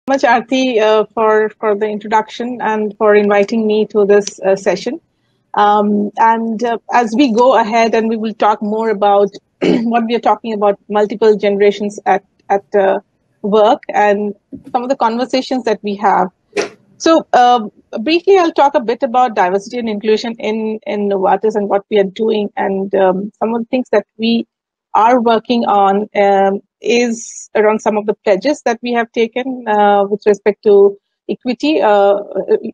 Much, Aarti, for the introduction and for inviting me to this session. And as we go ahead, and we will talk more about what we are talking about, multiple generations at work, and some of the conversations that we have. So, briefly, I'll talk a bit about diversity and inclusion in Novartis and what we are doing, and some of the things that we are working on is around some of the pledges that we have taken with respect to equity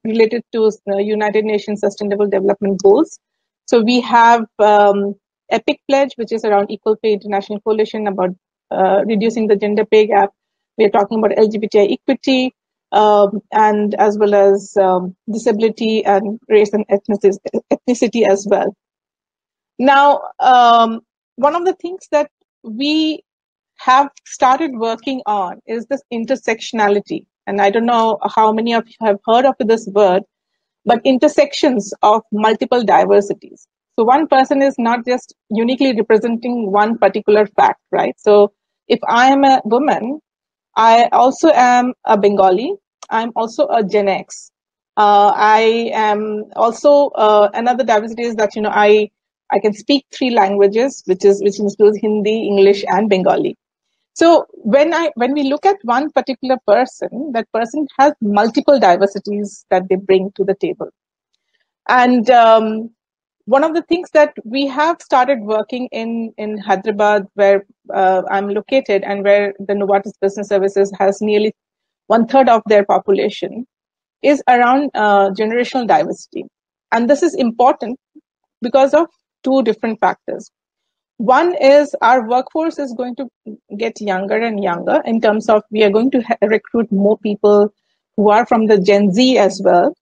related to United Nations Sustainable Development Goals. So we have EPIC pledge, which is around Equal Pay International Coalition, about reducing the gender pay gap. We are talking about LGBTI equity, and as well as disability and race and ethnicity as well. Now, one of the things that we have started working on is this intersectionality. And I don't know how many of you have heard of this word, but intersections of multiple diversities. So one person is not just uniquely representing one particular fact, right? So if I am a woman, I also am a Bengali. I'm also a Gen X. I am also another diversity is that I can speak 3 languages, which includes Hindi, English, and Bengali. So when we look at one particular person, that person has multiple diversities that they bring to the table. And one of the things that we have started working in Hyderabad, where I'm located, and where the Novartis Business Services has nearly 1/3 of their population, is around generational diversity. And this is important because of 2 different factors. One is our workforce is going to get younger and younger in terms of we are going to recruit more people who are from the Gen Z as well.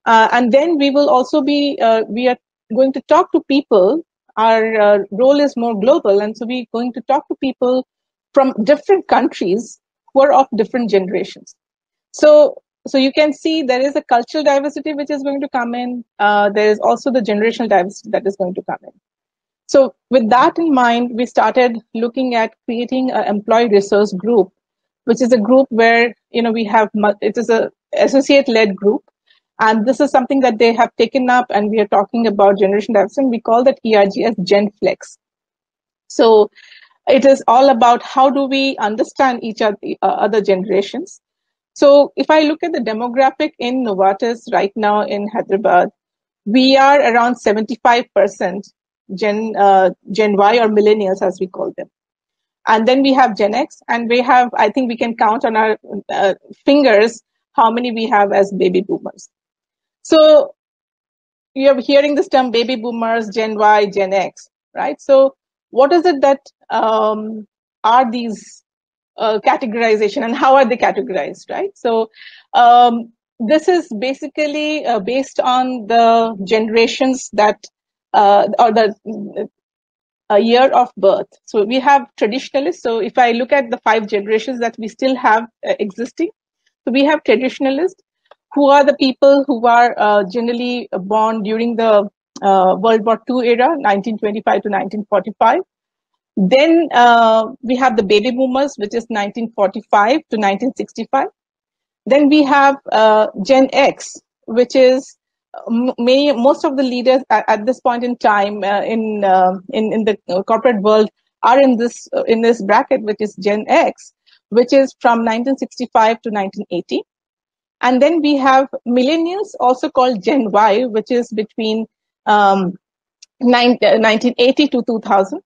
And then we will also be, we are going to talk to people. Our role is more global. And so we're going to talk to people from different countries who are of different generations. So you can see there is a cultural diversity which is going to come in. There is also the generational diversity that is going to come in. So with that in mind, we started looking at creating an employee resource group, which is a group where, we have, it is a associate-led group. And this is something that they have taken up, and we are talking about generation diversity. We call that ERG as GenFlex. So it is all about how do we understand each other generations. So if I look at the demographic in Novartis right now in Hyderabad, we are around 75% Gen Y or millennials, as we call them. And then we have Gen X, and we have, I think we can count on our fingers how many we have as baby boomers. So you're hearing this term baby boomers, Gen Y, Gen X, right? So what is it that are these categorization, and how are they categorized, right? So this is basically based on the generations that, or the year of birth. So we have traditionalists. So if I look at the 5 generations that we still have existing, so we have traditionalists, who are the people who are generally born during the World War II era, 1925 to 1945. Then we have the baby boomers, which is 1945 to 1965. Then we have Gen X, which is most of the leaders at this point in time in the corporate world are in this bracket, which is Gen X, which is from 1965 to 1980. And then we have millennials, also called Gen Y, which is between 1980 to 2000.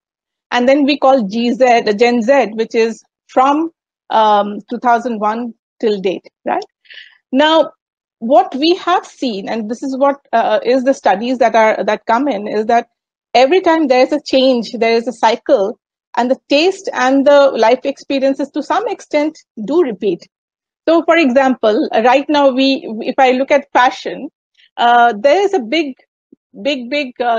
And then we call Gen Z, which is from 2001 till date, right? Now, what we have seen, and this is what is the studies that come in, is that every time there is a change, there is a cycle, and the taste and the life experiences to some extent do repeat. So, for example, right now if I look at fashion, there is a big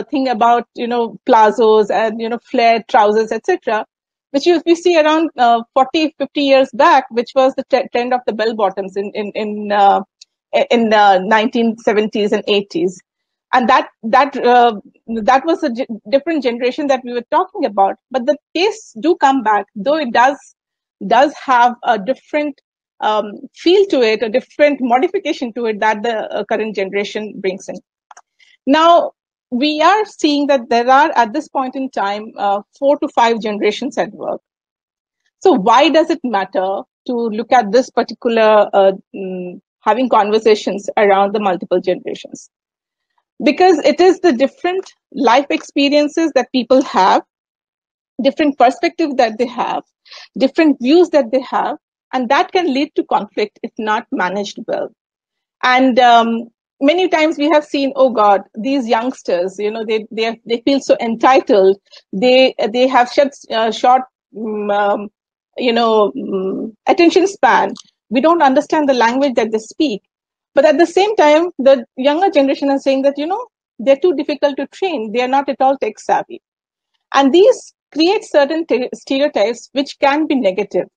thing about plazos and flared trousers, etc., which we see around 40, 50 years back, which was the trend of the bell bottoms in the 1970s and 80s, and that was a different generation that we were talking about. But the tastes do come back, though it does have a different feel to it, a different modification to it that the current generation brings in. Now, we are seeing that there are, at this point in time, 4 to 5 generations at work. So why does it matter to look at this particular having conversations around the multiple generations? Because it is the different life experiences that people have, different perspectives that they have, different views that they have, and that can lead to conflict if not managed well. And many times we have seen, oh God, these youngsters, they feel so entitled. They have short attention span. We don't understand the language that they speak. But at the same time, the younger generation is saying that, they're too difficult to train. They are not at all tech savvy. And these create certain stereotypes which can be negative.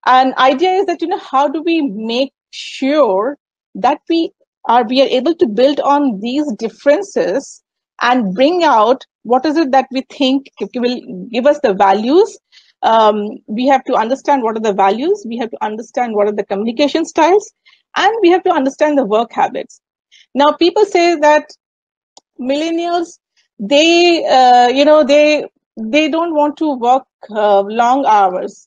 And idea is that, how do we make sure that we are able to build on these differences and bring out what is it that we think will give us the values. We have to understand what are the values. We have to understand what are the communication styles, and we have to understand the work habits. Now, people say that millennials, they don't want to work long hours.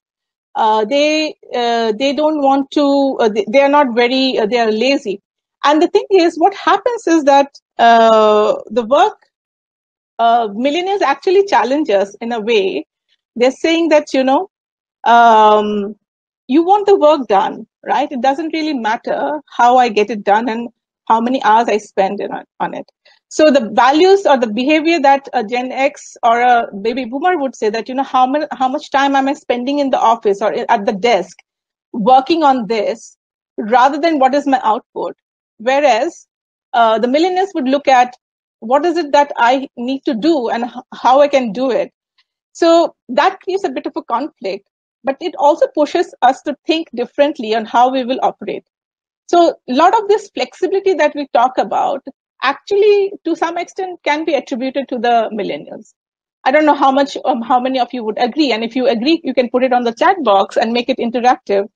They don't want to. They are not very. They are lazy. And the thing is, what happens is that the work millennials actually challenge us in a way. They're saying that you want the work done, right? It doesn't really matter how I get it done and how many hours I spend on it. So the values or the behavior that a Gen X or a baby boomer would say that, how much time am I spending in the office or at the desk working on this rather than what is my output. Whereas the millennials would look at what is it that I need to do and how I can do it. So that creates a bit of a conflict, but it also pushes us to think differently on how we will operate. So a lot of this flexibility that we talk about actually, to some extent, can be attributed to the millennials. I don't know how many of you would agree. And if you agree, you can put it on the chat box and make it interactive.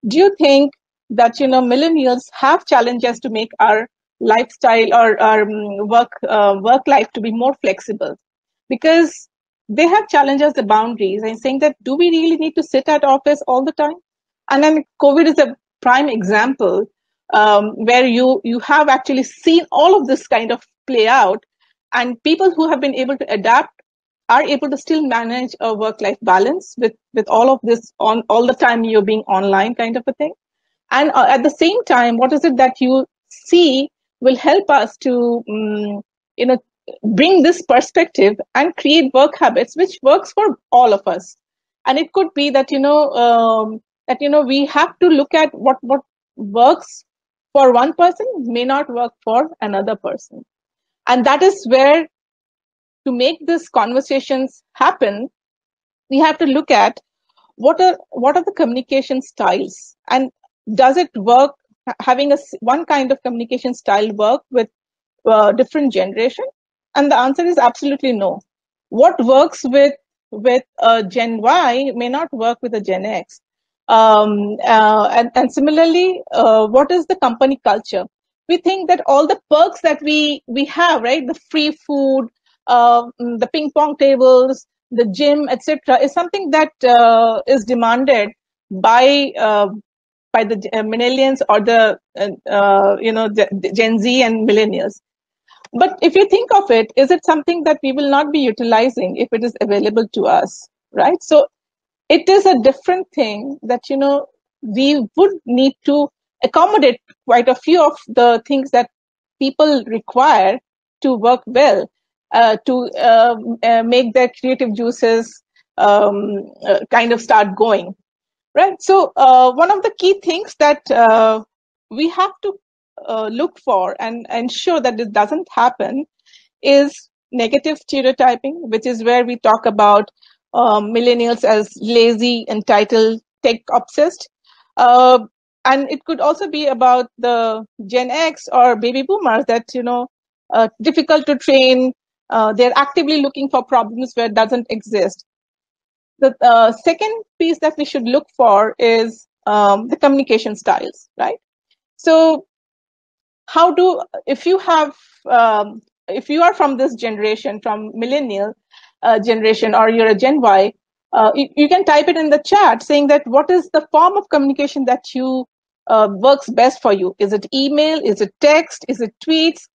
Do you think that, millennials have challenges to make our lifestyle or our work life to be more flexible? Because they have challenges the boundaries and saying that, do we really need to sit at office all the time? And then COVID is a prime example where you have actually seen all of this kind of play out, and people who have been able to adapt are able to still manage a work-life balance with all of this on all the time you're being online kind of a thing. And at the same time, what is it that you see will help us to bring this perspective and create work habits which works for all of us. And it could be that we have to look at what works for one person may not work for another person. And that is where, to make these conversations happen, we have to look at what are the communication styles, and does it work, having one kind of communication style work with different generation? And the answer is absolutely no. What works with Gen Y may not work with a Gen X. And similarly, what is the company culture? We think that all the perks that we have, right, the free food, the ping pong tables, the gym, etc., is something that is demanded by the millennials or the Gen Z and millennials. But if you think of it, is it something that we will not be utilizing if it is available to us, right? So it is a different thing that, we would need to accommodate quite a few of the things that people require to work well, to make their creative juices kind of start going, right? So one of the key things that we have to look for and ensure that this doesn't happen is negative stereotyping, which is where we talk about millennials as lazy, entitled, tech obsessed. And it could also be about the Gen X or baby boomers that, difficult to train. They're actively looking for problems where it doesn't exist. The second piece that we should look for is the communication styles, right? So if you have, if you are from this generation, from millennial generation, or you're a Gen Y, you can type it in the chat saying that what is the form of communication that you works best for you? Is it email? Is it text? Is it tweets?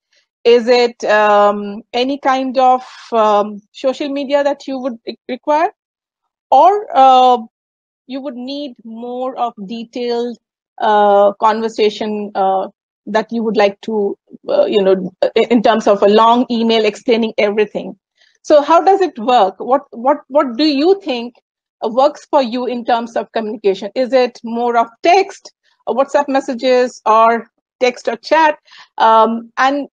Is it any kind of social media that you would require? Or you would need more of detailed conversation that you would like to, in terms of a long email explaining everything. So how does it work? What do you think works for you in terms of communication? Is it more of text, or WhatsApp messages, or text or chat? And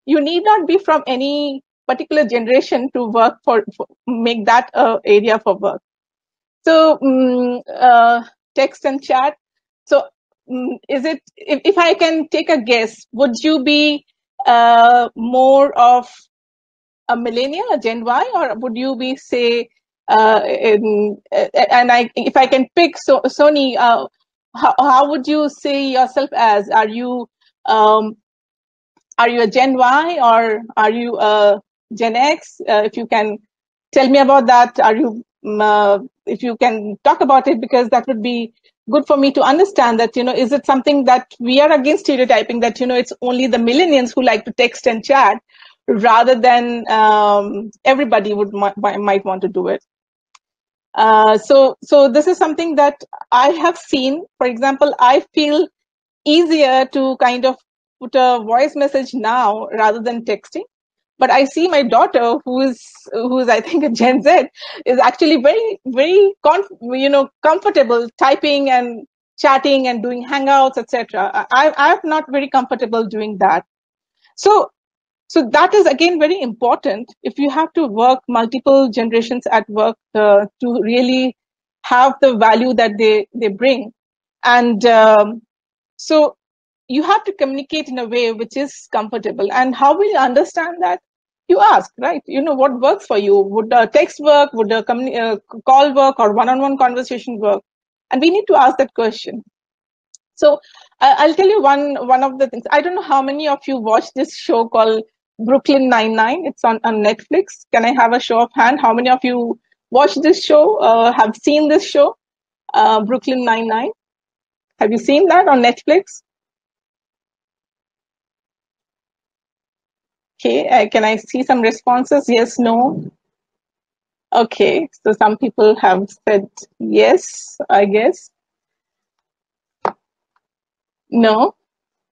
you need not be from any particular generation to work for make that area for work. So text and chat. So is it, if I can take a guess, would you be more of a millennial, a Gen Y, or would you be, say, if I can pick, Sony, how would you say yourself as? Um, are you a Gen Y, or are you a Gen X? If you can tell me about that, if you can talk about it, because that would be good for me to understand that, is it something that we are against stereotyping, that, it's only the millennials who like to text and chat, rather than everybody might want to do it. So this is something that I have seen. For example, I feel easier to kind of put a voice message now rather than texting. But I see my daughter, who's I think a Gen Z, is actually very, very comfortable typing and chatting and doing hangouts, etc. I'm not very comfortable doing that. So that is again very important. If you have to work multiple generations at work to really have the value that they bring, and so you have to communicate in a way which is comfortable. And how will you understand that? You ask, right? What works for you? Would a text work? Would a call work, or one-on-one conversation work? And we need to ask that question. So I'll tell you one of the things. I don't know how many of you watch this show called Brooklyn Nine-Nine. It's on Netflix. Can I have a show of hand? How many of you watch this show? Have seen this show, Brooklyn Nine-Nine? Have you seen that on Netflix? Okay, can I see some responses? Yes, no? Okay, so some people have said yes, I guess. No?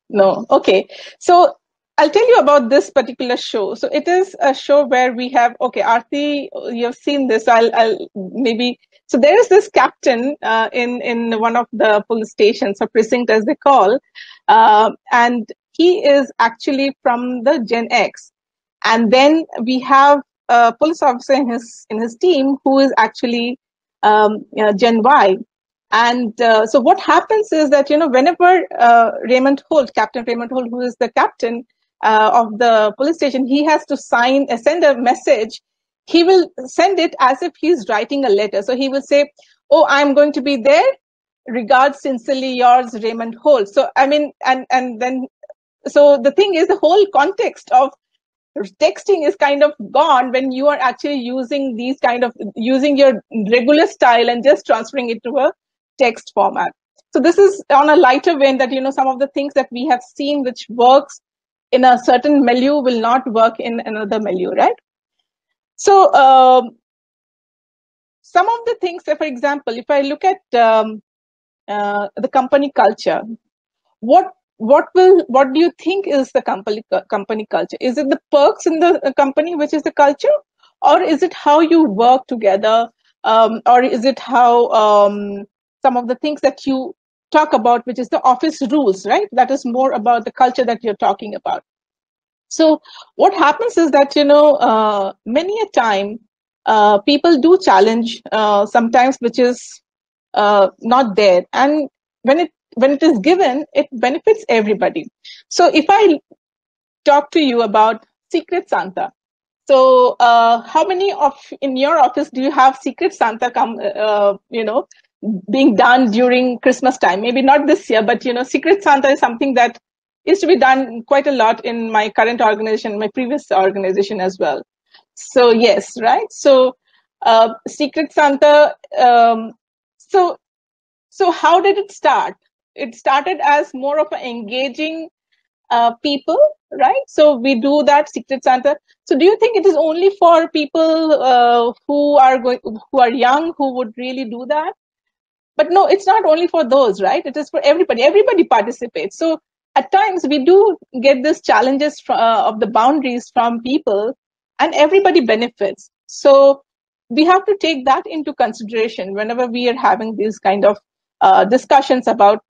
No. Okay, so I'll tell you about this particular show. So it is a show where we have, okay, Aarti, you've seen this. I'll maybe, so there is this captain in one of the police stations, or precinct as they call, and he is actually from the Gen X. And then we have a police officer in his team who is actually Gen Y. And so what happens is that, whenever Captain Raymond Holt, who is the captain of the police station, he has to send a message. He will send it as if he's writing a letter. So he will say, "Oh, I'm going to be there. Regards, sincerely yours, Raymond Holt." So I mean, and then, so the thing is, the whole context of texting is kind of gone when you are actually using using your regular style and just transferring it to a text format. So this is on a lighter vein, that some of the things that we have seen which works in a certain milieu will not work in another milieu, right? So some of the things, for example, if I look at the company culture, what do you think is the company culture? Is it the perks in the company which is the culture, or is it how you work together, or is it how some of the things that you talk about, which is the office rules, right? That is more about the culture that you're talking about. So what happens is that many a time people do challenge sometimes, which is not there, and when it is given, it benefits everybody. So if I talk to you about Secret Santa, so how many of in your office do you have Secret Santa being done during Christmas time. Maybe not this year, but Secret Santa is something that used to be done quite a lot in my current organization, my previous organization as well. So yes, right. So Secret Santa. So how did it start? It started as more of an engaging people, right? So we do that Secret Santa. So do you think it is only for people who are young, who would really do that? But no, it's not only for those, right? It is for everybody. Everybody participates. So at times we do get these challenges of the boundaries from people, and everybody benefits. So we have to take that into consideration whenever we are having these kind of discussions about,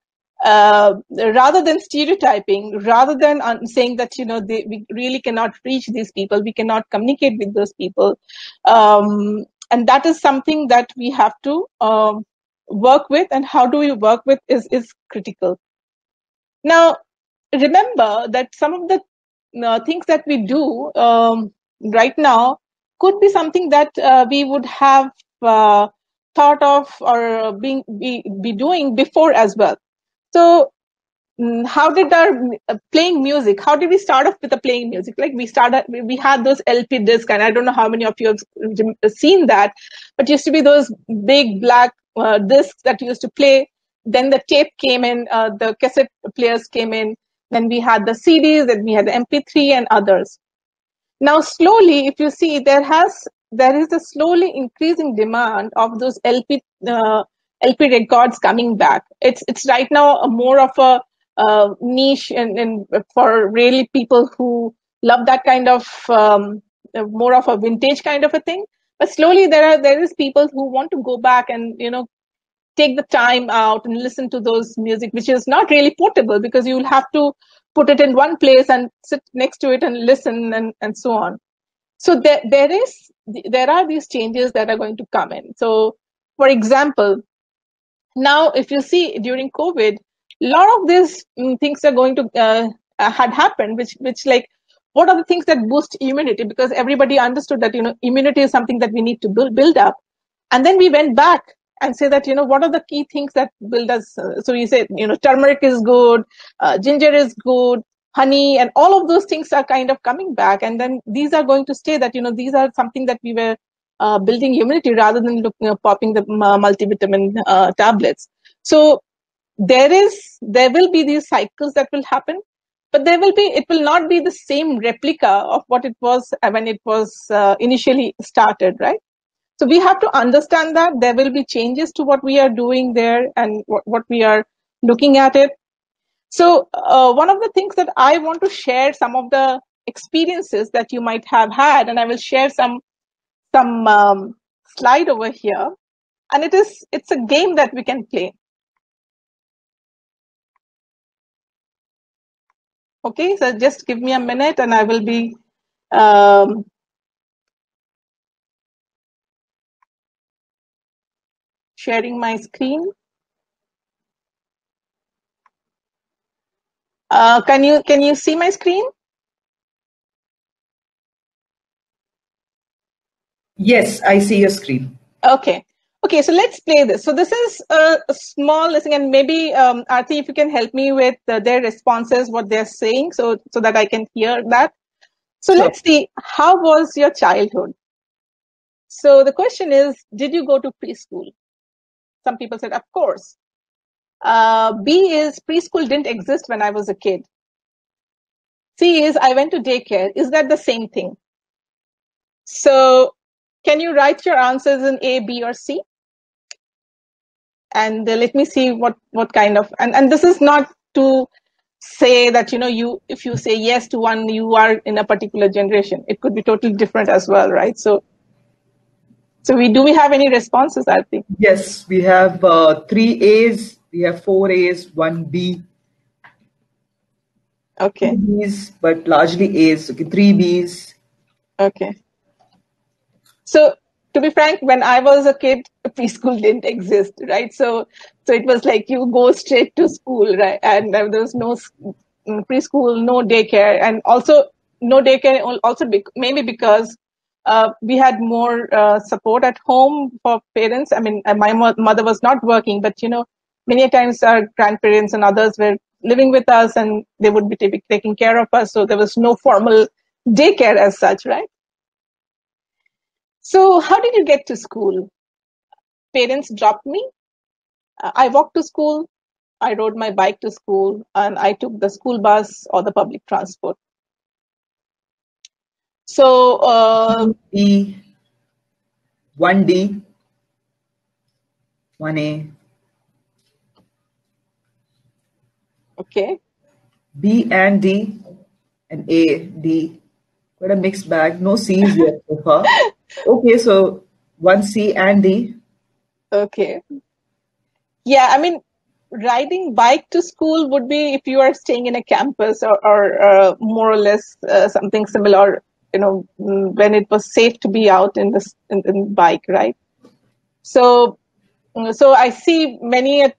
rather than stereotyping, rather than saying that we really cannot reach these people, we cannot communicate with those people, and that is something that we have to work with, and how do we work with is critical. Now, remember that some of the things that we do right now could be something that we would have thought of or be doing before as well. So how did our playing music, how did we start off with the playing music? Like we had those LP discs, and I don't know how many of you have seen that, but used to be those big black discs that used to play. Then the tape came in, the cassette players came in, then we had the CDs, then we had the MP3 and others. Now, slowly, if you see, there is a slowly increasing demand of those LP records coming back. It's right now a more of a niche and for really people who love that kind of more of a vintage kind of a thing. But slowly, there is people who want to go back and take the time out and listen to those music, which is not really portable, because you'll have to put it in one place and sit next to it and listen and so on. So there are these changes that are going to come in. So, for example, now if you see during COVID, a lot of these things are going to had happened, which like, what are the things that boost immunity? Because everybody understood that immunity is something that we need to build up, and then we went back and say that what are the key things that build us. So we say turmeric is good, ginger is good, honey, and all of those things are kind of coming back, and then these are going to stay, that these are something that we were building immunity, rather than popping the multivitamin tablets. So there will be these cycles that will happen, but it will not be the same replica of what it was when it was initially started, right? So we have to understand that there will be changes to what we are doing there and what we are looking at it. So one of the things that I want to share, some of the experiences that you might have had, and I will share some slide over here, and it's a game that we can play. Okay, so just give me a minute, and I will be sharing my screen. Can you see my screen? Yes, I see your screen. Okay. Okay, so let's play this. So this is a small listening, and maybe Aarti, if you can help me with their responses, what they're saying, so that I can hear that. So Sure. Let's see, how was your childhood? So the question is, did you go to preschool? Some people said, of course. B is, preschool didn't exist when I was a kid. C is, I went to daycare. Is that the same thing? So can you write your answers in A, B, or C? And let me see what kind of, and this is not to say that if you say yes to one, you are in a particular generation. It could be totally different as well, right? So we have any responses, I think? Yes, we have 3 A's, we have 4 A's, 1 B. Okay. 2 B's, but largely A's. Okay, 3 B's. Okay. So to be frank, when I was a kid, preschool didn't exist, right? So it was like you go straight to school, right? And there was no preschool, no daycare, and also no daycare. Also, maybe because we had more support at home for parents. I mean, my mother was not working, but many times our grandparents and others were living with us, and they would be taking care of us. So there was no formal daycare as such, right? So how did you get to school? Parents dropped me. I walked to school. I rode my bike to school, and I took the school bus or the public transport. So, D, 1D, 1A, okay. B and D, and A, D. Quite a mixed bag. No C's yet so far. Okay, so 1C and D. Okay. Yeah, I mean, riding bike to school would be if you are staying in a campus or more or less something similar, when it was safe to be out in bike, right? So, so I see many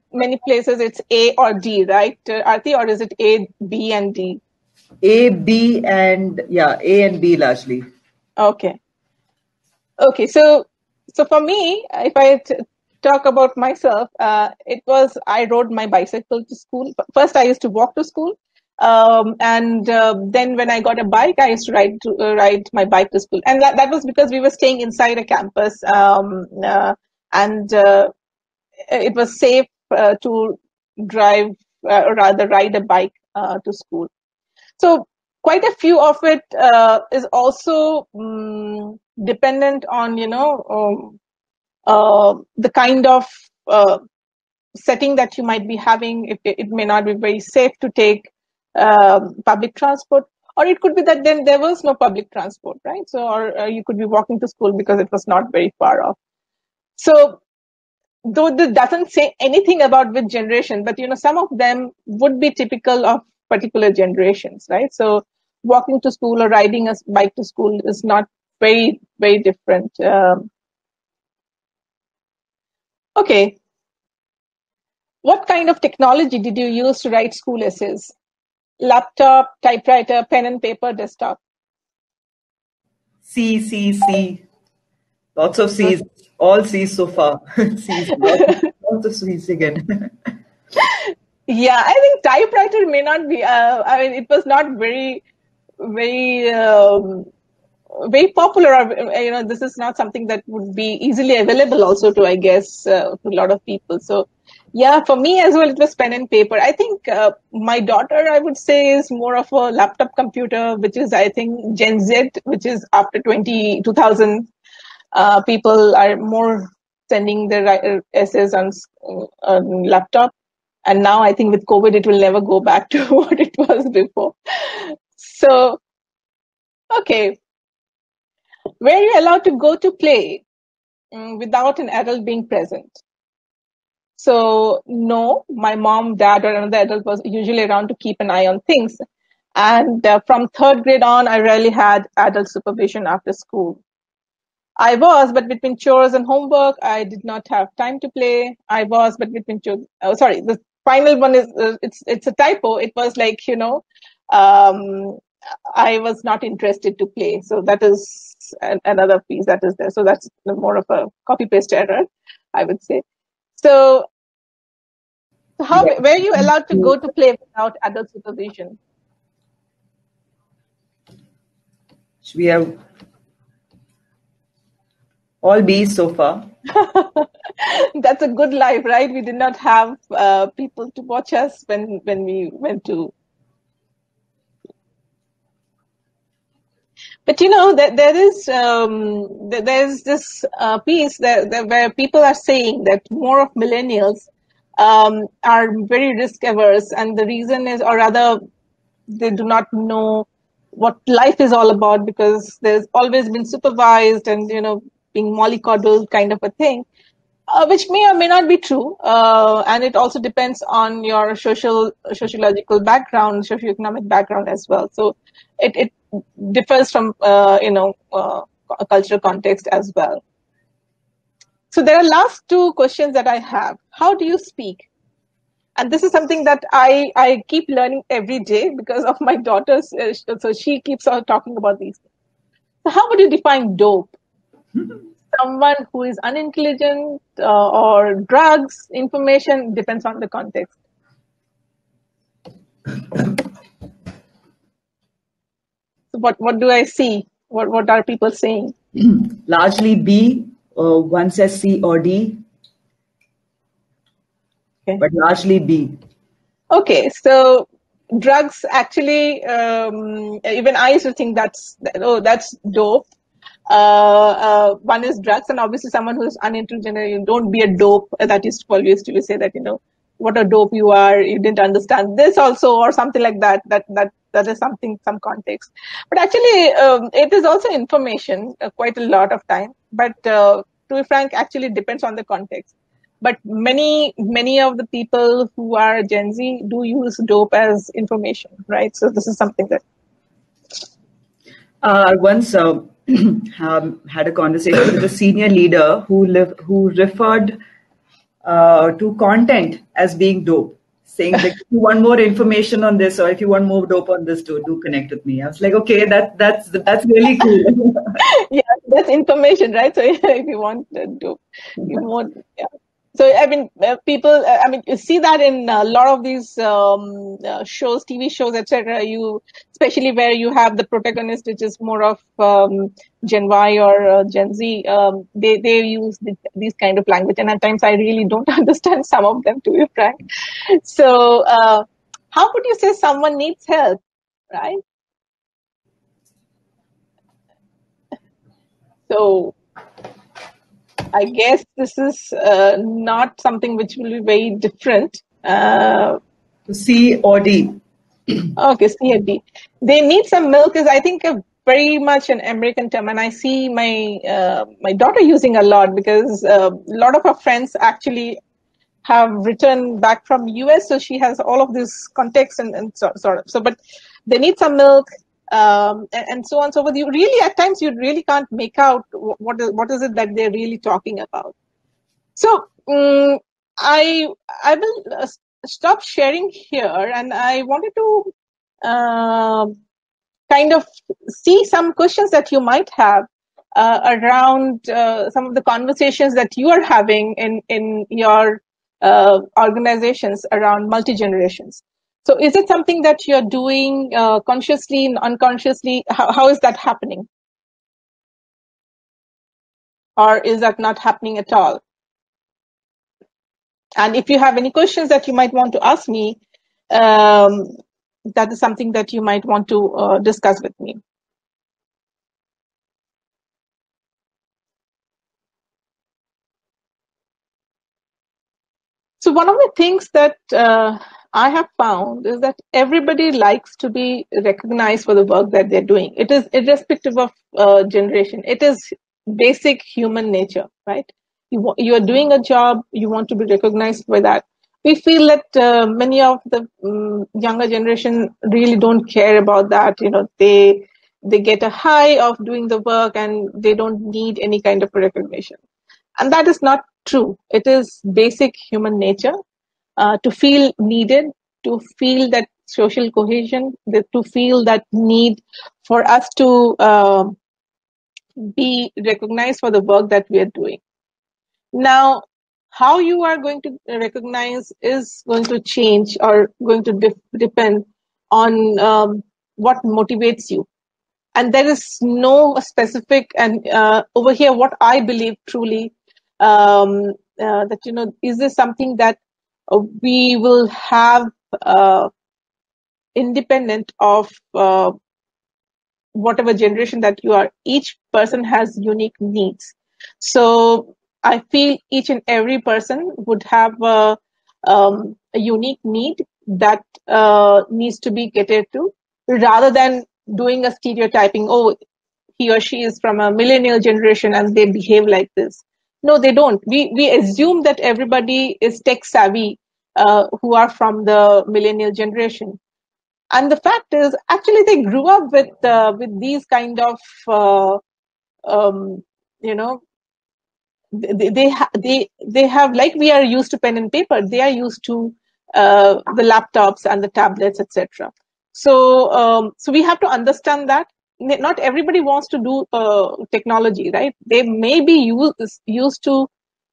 places it's A or D, right, Aarti, or is it A, B, and D? A, B, and yeah, A and B largely. Okay. Okay, so for me, if I talk about myself, it was I rode my bicycle to school. First, I used to walk to school, and then when I got a bike, I used to ride my bike to school, and that was because we were staying inside a campus, and it was safe to drive or rather ride a bike to school. So quite a few of it is also dependent on the kind of setting that you might be having. It may not be very safe to take public transport, or it could be that then there was no public transport, right? So or you could be walking to school because it was not very far off. So though this doesn't say anything about which generation, but some of them would be typical of particular generations, right? So walking to school or riding a bike to school is not very, very different. Okay. What kind of technology did you use to write school essays? Laptop, typewriter, pen and paper, desktop? C, C, C. Lots of Okay. C's. All C's so far. C's. Lots of C's again. Yeah, I think typewriter may not be. I mean, it was not very, very, very popular. Or, this is not something that would be easily available. Also, to I guess to a lot of people. So, yeah, for me as well, it was pen and paper. I think my daughter, I would say, is more of a laptop computer, which is I think Gen Z, which is after 2000. People are more sending their essays on laptop. And now I think with COVID, it will never go back to what it was before. So, okay. Were you allowed to go to play without an adult being present? So, no, my mom, dad, or another adult was usually around to keep an eye on things. And from third grade on, I rarely had adult supervision after school. I was, but between chores and homework, I did not have time to play. I was, but between chores. Oh, sorry, the final one is it's a typo. It was like um, I was not interested to play. So that is another piece that is there. So that's more of a copy paste error, I would say. So how Yeah. were you allowed to go to play without adult supervision? We have all B's so far. That's a good life, right? We did not have people to watch us when we went to. But that there's this piece where people are saying that more of millennials are very risk averse, and the reason is, or rather, they do not know what life is all about because there's always been supervised and being mollycoddled kind of a thing, which may or may not be true, and it also depends on your sociological background, socioeconomic background as well. So it differs from cultural context as well. So there are last two questions that I have. How do you speak? And this is something that I keep learning every day because of my daughters. So she keeps on talking about these things. So how would you define dope? Someone who is unintelligent, or drugs, information, depends on the context. So what do I see? What are people saying? Largely B, one says C or D, Okay. but largely B. Okay, so drugs actually, even I used to think that's dope. One is drugs, and obviously someone who's unintelligent, you don't be a dope. That used to always to say that, what a dope you are. You didn't understand this also, or something like that. That is something, some context. But actually, it is also information quite a lot of time. But to be frank, actually depends on the context. But many of the people who are Gen Z do use dope as information, right? So this is something that. I once had a conversation with a senior leader who referred to content as being dope, saying that if you want more information on this or if you want more dope on this, do connect with me. I was like, okay, that's really cool. Yeah, that's information, right? So if you want to do, you want, yeah. So I mean, people. I mean, you see that in a lot of these shows, TV shows, etc. You, especially where you have the protagonist, which is more of Gen Y or Gen Z. They use these kind of language, and at times I really don't understand some of them, to be frank. So, how would you say someone needs help, right? So I guess this is not something which will be very different. C or D. Okay, CFD. They need some milk is, I think, a very much an American term, and I see my daughter using a lot because a lot of her friends actually have returned back from US, so she has all of this context and sort of. So, but they need some milk, and so on and so forth. You really, at times, you really can't make out what is it that they're really talking about. So, I will stop sharing here, and I wanted to uh, kind of see some questions that you might have around some of the conversations that you are having in your organizations around multi-generations. So is it something that you're doing consciously and unconsciously? How is that happening? Or is that not happening at all? And if you have any questions that you might want to ask me, that is something that you might want to discuss with me. So one of the things that I have found is that everybody likes to be recognized for the work that they're doing. It is irrespective of generation. It is basic human nature, right? You are doing a job, you want to be recognized for that. We feel that many of the younger generation really don't care about that. They get a high of doing the work and they don't need any kind of recognition. And that is not true. It is basic human nature to feel needed, to feel that social cohesion, to feel that need for us to be recognized for the work that we are doing. Now, how you are going to recognize is going to change or going to depend on what motivates you. And there is no specific, and over here, what I believe truly, that, is this something that we will have independent of whatever generation that you are. Each person has unique needs. So I feel each and every person would have a unique need that needs to be catered to, rather than doing a stereotyping. Oh, he or she is from a millennial generation and they behave like this. No, they don't. We assume that everybody is tech savvy who are from the millennial generation. And the fact is, actually, they grew up with these kind of um, you know they have, like we are used to pen and paper. They are used to the laptops and the tablets, etc. So we have to understand that. not everybody wants to do technology, right? They may be used to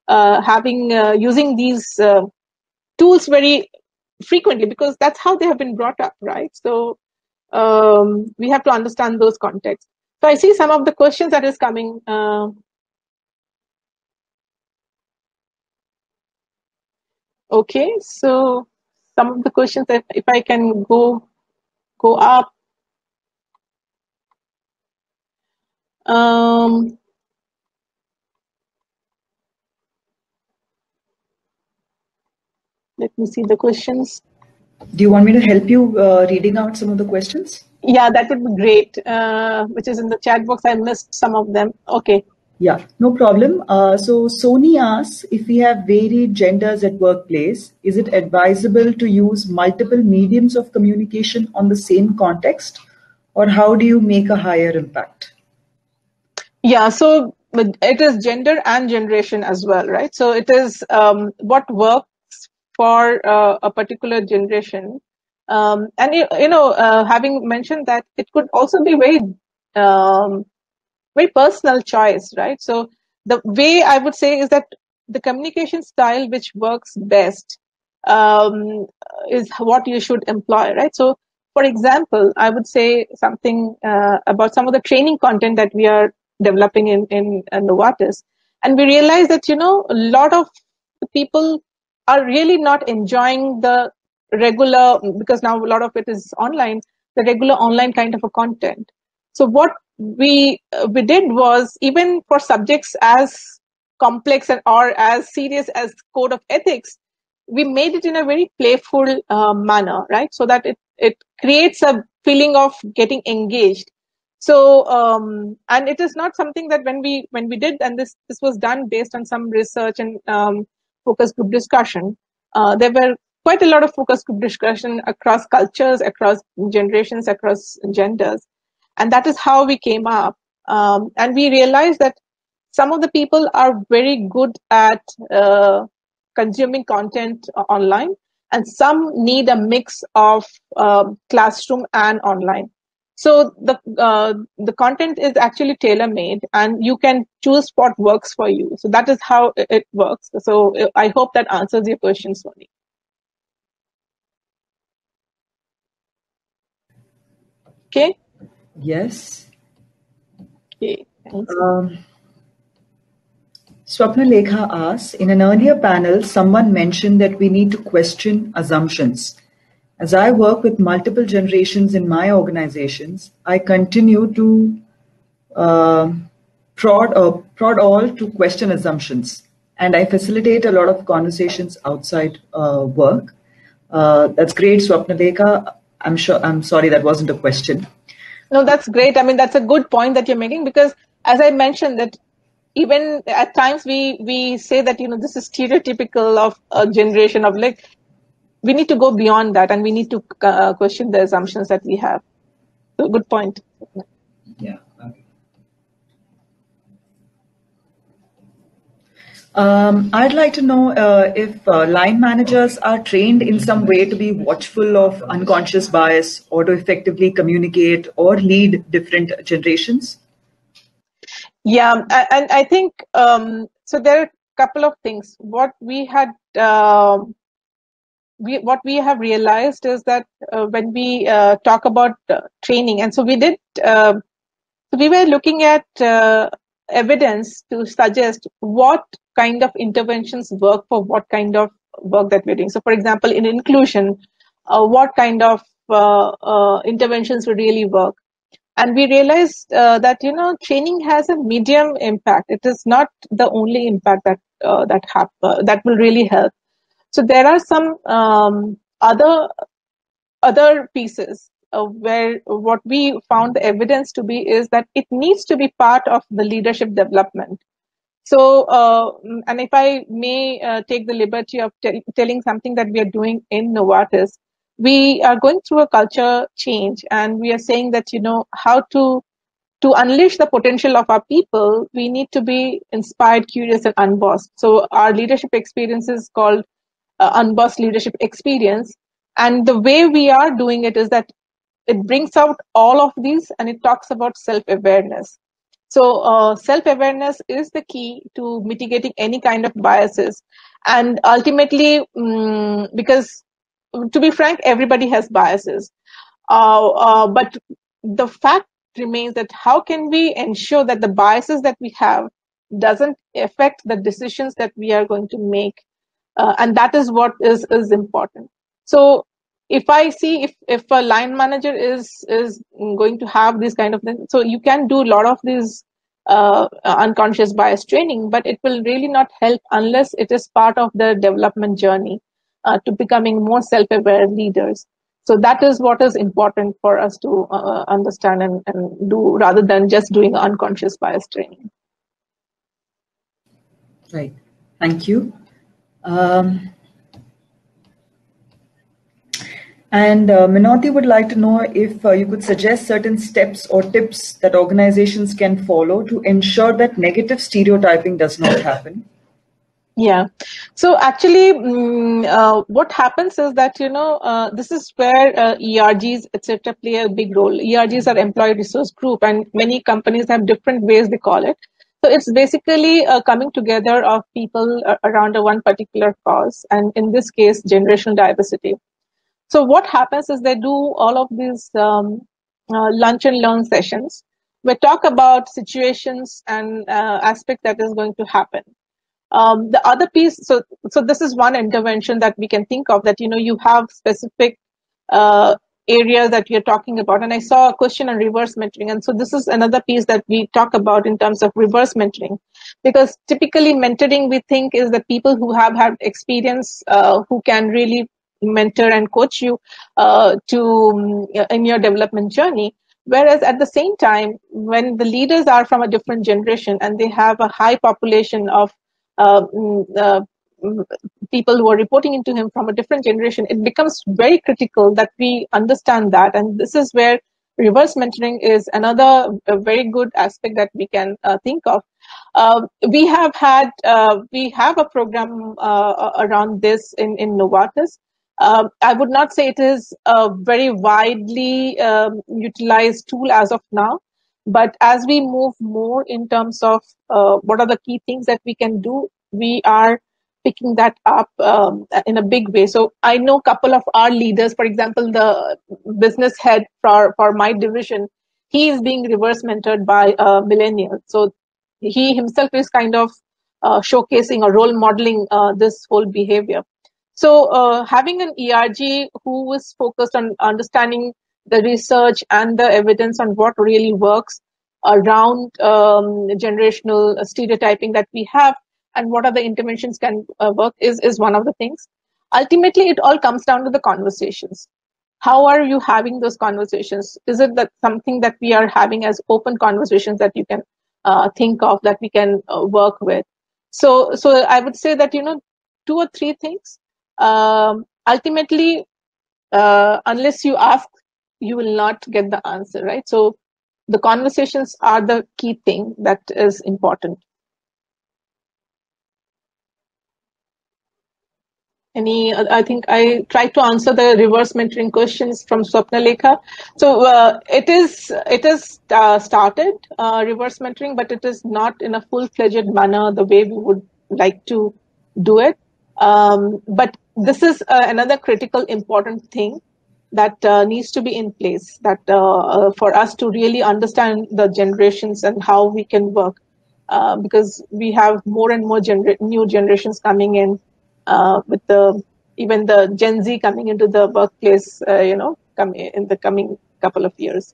using these tools very frequently because that's how they have been brought up, right? So we have to understand those contexts. So I see some of the questions that is coming. Okay, so some of the questions that if I can go up. Let me see the questions. Do you want me to help you reading out some of the questions? Yeah, that would be great. Which is in the chat box. I missed some of them. Okay. Yeah, no problem. So Sony asks, if we have varied genders at workplace, is it advisable to use multiple mediums of communication on the same context, or how do you make a higher impact? Yeah, so it is gender and generation as well, right? So it is what works for a particular generation. And having mentioned that, it could also be um, very personal choice, right? So the way I would say is that the communication style which works best is what you should employ, right? So, for example, I would say something about some of the training content that we are developing in Novartis, and we realize that a lot of people are really not enjoying the regular, because now a lot of it is online, the regular online kind of a content. So what we did was, even for subjects as complex or as serious as code of ethics, we made it in a very playful manner, right? So that it creates a feeling of getting engaged. So and it is not something that when we did, and this was done based on some research and focus group discussion. There were quite a lot of focus group discussion across cultures, across generations, across genders. And that is how we came up. And we realized that some of the people are very good at consuming content online, and some need a mix of classroom and online. So the content is actually tailor made, and you can choose what works for you. So that is how it works. So I hope that answers your question, Sony. Okay. Yes. Okay. Thanks. Swapna Lekha asks, in an earlier panel, someone mentioned that we need to question assumptions. As I work with multiple generations in my organizations, I continue to prod all to question assumptions, and I facilitate a lot of conversations outside work. That's great, Swapna Lekha. I'm sorry that wasn't a question. No, that's great. I mean, that's a good point that you're making, because as I mentioned, that even at times we say that this is stereotypical of a generation of, like, we need to go beyond that, and we need to question the assumptions that we have. So good point. Yeah. I'd like to know if line managers are trained in some way to be watchful of unconscious bias, or to effectively communicate or lead different generations. Yeah, and I think so. There are a couple of things. What we have realized is that when we talk about training, and so we did. So we were looking at evidence to suggest what kind of interventions work for what kind of work that we're doing. So, for example, in inclusion, what kind of interventions would really work? And we realized that training has a medium impact. It is not the only impact that will really help. So there are some other pieces where what we found the evidence to be is that it needs to be part of the leadership development. So, and if I may take the liberty of telling something that we are doing in Novartis, we are going through a culture change, and we are saying that how to unleash the potential of our people, we need to be inspired, curious, and unbossed. So our leadership experience is called Unbossed Leadership Experience. And the way we are doing it is that it brings out all of these, and it talks about self-awareness. So self-awareness is the key to mitigating any kind of biases. And ultimately, because to be frank, everybody has biases. But the fact remains that how can we ensure that the biases that we have doesn't affect the decisions that we are going to make? And that is what is important. So if I see if a line manager is going to have this kind of thing, so you can do a lot of these unconscious bias training, but it will really not help unless it is part of the development journey to becoming more self-aware leaders. So that is what is important for us to understand and do, rather than just doing unconscious bias training. Right. Thank you. And Minoti would like to know if you could suggest certain steps or tips that organizations can follow to ensure that negative stereotyping does not happen. Yeah. So actually, what happens is that, this is where ERGs, etc., play a big role. ERGs are employee resource group, and many companies have different ways they call it. So it's basically a coming together of people around a one particular cause, and in this case, generational diversity. So what happens is they do all of these lunch and learn sessions. We talk about situations and aspect that is going to happen. The other piece, so this is one intervention that we can think of, that you have specific areas that you're talking about. And I saw a question on reverse mentoring, and so this is another piece that we talk about in terms of reverse mentoring, because typically mentoring, we think, is the people who have had experience, who can really mentor and coach you in your development journey. Whereas at the same time, when the leaders are from a different generation and they have a high population of uh, mm, uh, people who are reporting into him from a different generation, it becomes very critical that we understand that. And this is where reverse mentoring is another very good aspect that we can think of. We have a program around this in Novartis. I would not say it is a very widely utilized tool as of now, but as we move more in terms of what are the key things that we can do, we are picking that up in a big way. So I know a couple of our leaders, for example, the business head for my division, he is being reverse mentored by a millennial. So he himself is kind of showcasing or role modeling this whole behavior. So having an ERG who is focused on understanding the research and the evidence on what really works around generational stereotyping that we have, and what are the interventions can work is one of the things. Ultimately, it all comes down to the conversations. How are you having those conversations? Is it that something that we are having as open conversations that you can think of, that we can work with? So I would say that, two or three things. Ultimately, unless you ask, you will not get the answer, right? So the conversations are the key thing that is important. I think I tried to answer the reverse mentoring questions from Swapna Lekha. So it is started reverse mentoring, but it is not in a full-fledged manner the way we would like to do it. But this is another critical important thing that needs to be in place, that for us to really understand the generations and how we can work, because we have more and more new generations coming in, with even the Gen Z coming into the workplace, in the coming couple of years.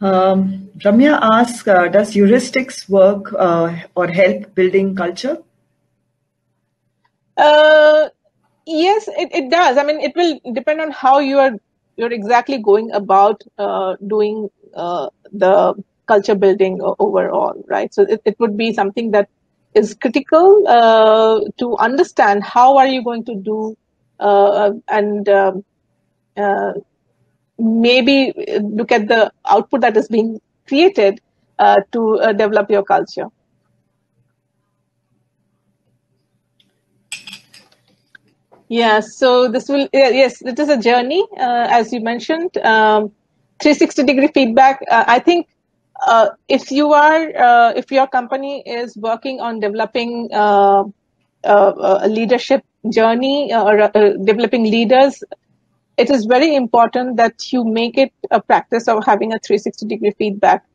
Ramya asks, does heuristics work or help building culture? Yes, it does. I mean, it will depend on how you're exactly going about doing the culture building overall, right? So it would be something that is critical to understand how are you going to do, and maybe look at the output that is being created to develop your culture. Yeah, so this will, yes, it is a journey, as you mentioned. 360-degree feedback. I think if your company is working on developing a leadership journey or developing leaders, it is very important that you make it a practice of having a 360-degree feedback.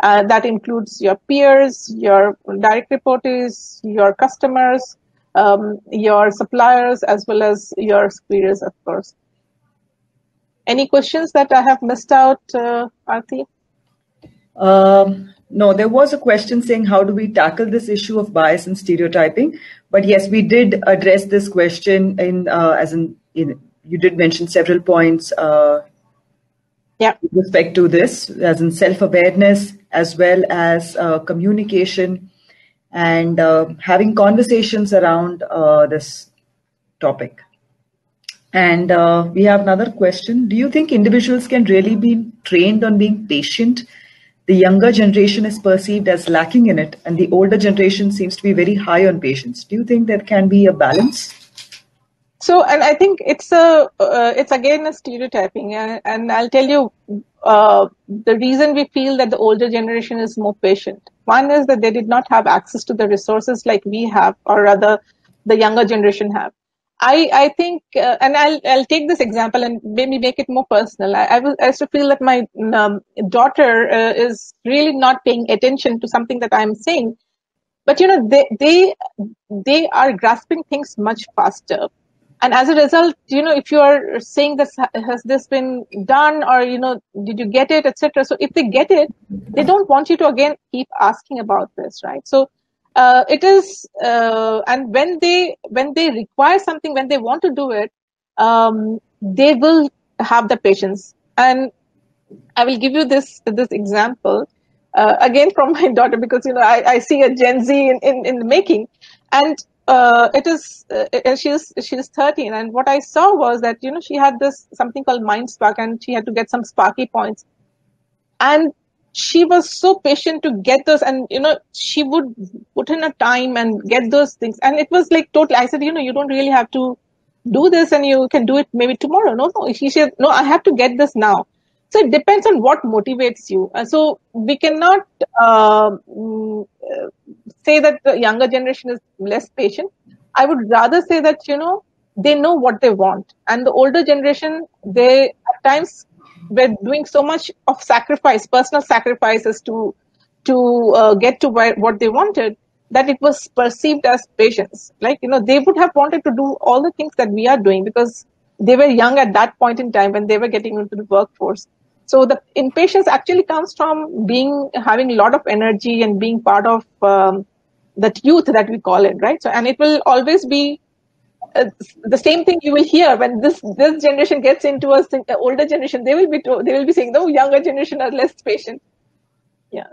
That includes your peers, your direct reportees, your customers, your suppliers, as well as your superiors, of course. Any questions that I have missed out, Aarti? No, there was a question saying how do we tackle this issue of bias and stereotyping? But yes, we did address this question you did mention several points Yeah. with respect to this, as in self-awareness, as well as communication, and having conversations around this topic. And we have another question. Do you think individuals can really be trained on being patient? The younger generation is perceived as lacking in it, and the older generation seems to be very high on patience. Do you think there can be a balance? So, and I think it's again a stereotyping, and I'll tell you the reason we feel that the older generation is more patient. One is that they did not have access to the resources like we have, or rather, the younger generation have. I think, and I'll take this example and maybe make it more personal. I used to feel that my daughter is really not paying attention to something that I'm saying, but they are grasping things much faster. And as a result, if you are saying this, has this been done, or did you get it, etc. So if they get it, they don't want you to again keep asking about this, right? So it is, and when they require something, when they want to do it, they will have the patience. And I will give you this example again from my daughter, because I see a Gen Z in the making, and it is she's 13, and what I saw was that she had this something called Mind Spark, and she had to get some Sparky points, and she was so patient to get those, and she would put in a time and get those things, and it was like totally. I said, you don't really have to do this, and you can do it maybe tomorrow. No. She said, no, I have to get this now. So it depends on what motivates you. So we cannot say that the younger generation is less patient. I would rather say that they know what they want, and the older generation, they at times were doing so much of sacrifice, personal sacrifices to get to what they wanted, that it was perceived as patience. Like they would have wanted to do all the things that we are doing because they were young at that point in time when they were getting into the workforce. So the impatience actually comes from having a lot of energy and being part of that youth that we call it, right? So, and it will always be the same thing you will hear when this generation gets into a older generation. They will be saying, no, younger generation are less patient. Yeah.